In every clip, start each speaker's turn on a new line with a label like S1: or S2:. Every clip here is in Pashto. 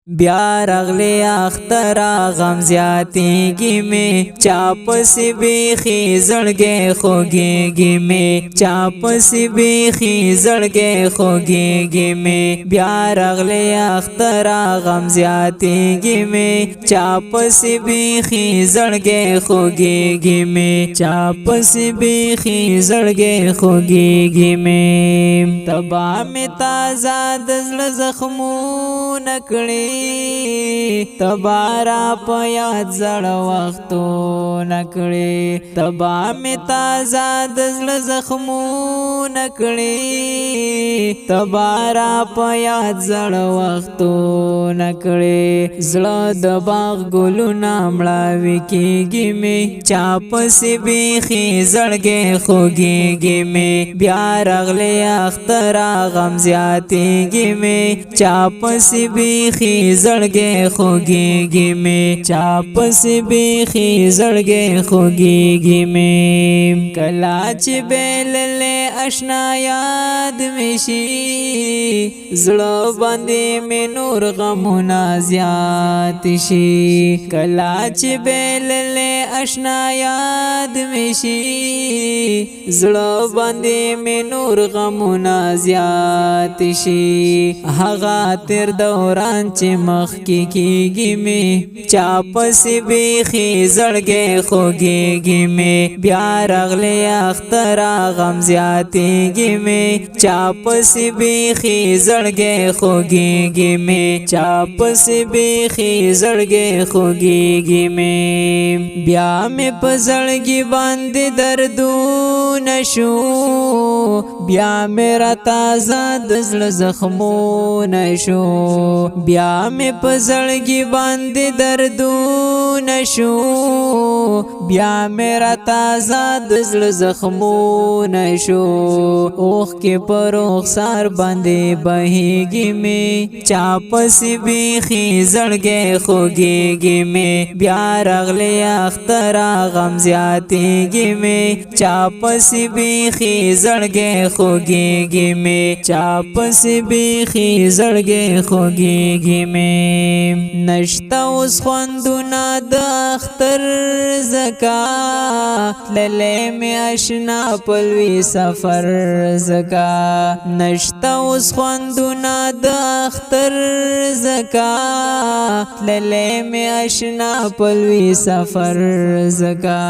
S1: بیا رغلی اخترا غم زیاتیگی میں چاپسی بیخی زڑگے خوگیگی میں چاپسی بیخی زڑگے خوگیگی میں بیا رغلی اخترا غم زیاتیگی میں چاپسی بیخی زڑگے خوگیگی میں چاپسی بیخی زڑگے خوگیگی میں تبا میں تازہ دزل زخمون کړي تبارا په یاد زړه وختونه کړي تبا می تازه د زړه زخمونه کړي تبارا په یاد زړه وختونه کړي زړه د باغ ګلونه مړاوي کېږي می چاپسې بیخي زړګی خوږېږي می بیا رغلی اختره غم زیاتېږي می چاپسې بیخي زړګی خوږېږي می چاپسې بیخي زړګی خوږېږي می کله چې بیللې اشنا یاد می شي زړه باندې می نور غمونه زیات شي کله چې بیللې اشنا یاد می شي زړه باندې می نور غمونه زیات شي هغه تیر دوران چې مخکې کېږي می چاپسې بیخي زړګی خوږېږي می بیا رغلی اختره غم زیاتېږي می چاپسې بیخي زړګی خوږېږي می چاپسې بیخي زړګی خوږېږي می بیا می په زړګي باندې دردونه شو بیا می را تازه د زړه زخمونه شو بیا می په زړګي باندې دردونه شو بیا می را تازه د زړه زخمونه شو اوښکې په رخسار باندې بهیږي می چاپسې بیخي زړګی خوږېږي می بیا رغلی اختره غم زیاتېږي می چاپسې بیخي زړګی خوږېږي می چاپسې بیخي زړګی خوږېږي می نشته اوس خوندونه د اختر زکا تللی می اشنا په لوی سفر زکا نشته اوس خوندونه د اختر زکا تللی می اشنا په لوی سفر زکا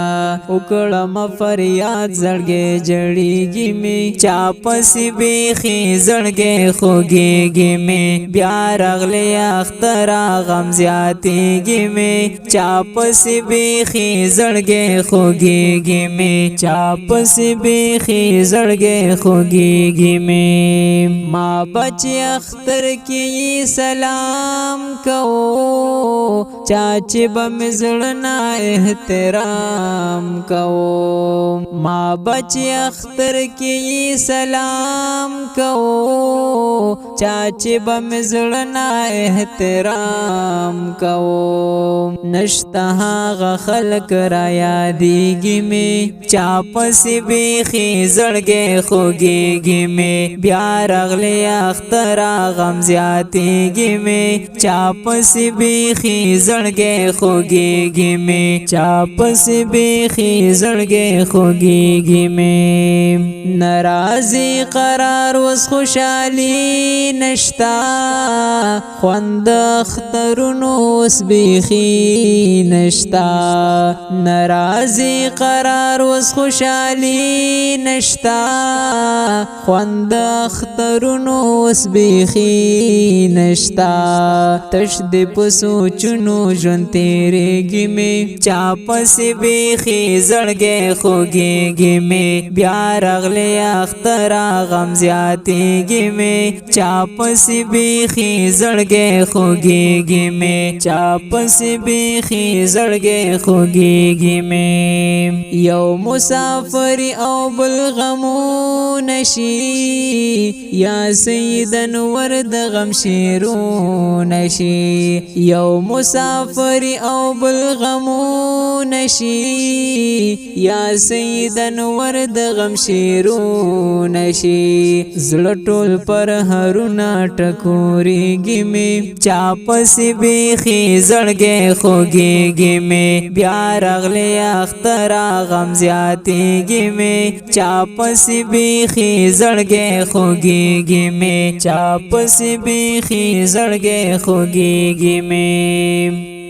S1: وکړم فریاد زړګی جړېږي می چاپسې بیخي زړګی خوږېږي می بیا رغلی اختره غم زیاتېږي می چاپسې بیخي زړګی خوږېږي می چاپسې بیخي زړګی خوږېږي می ما بچ اختر کې سلام کوو چا چې به مې زړه نه احترام کوو ما بچ اختر کې سلام کوو چا چې به مې زړه نه احترام کوو نشته هغه خلک را یادېږي می چاپسې بیخي زړګی خوږېږي می بیا رغلی اختره غم زیاتېږي می چاپسې بیخي زړګی خوږېږي می چاپسې بیخي زړګی خوږېږي می ناراضي قرار اوس خوشحالي نشتا خوند اخترونو اوس بیخي نشتا ناراضي قرار اوس خوشحالي نشتا خوند اخترونو اوس بیخي نشتا تش دې په سوچونو ژوند تېرېږي می چاپسې بیخي زړګی خوږېږي می بیا رغلی اختره غم زیاتېږي می چاپسې بیخي زړګی خوږېږي می چاپسې بیخي زړګی خوږېږي می یو مسافر او بل غمو نشي یا سید انور د غم شیرون شي یو مسافر او بل غمون شي یا سید انور د غم شیرون شي زړه ټول پر هرونه ټکورېږي مې چا پسې بیخي زړګی خوږېږي مې بیا راغلی اختره غم زیاتېږي مې چا پسې بیخي زړګی خوږېږي مې چا پسې بیخي زړګی خوږېږي مې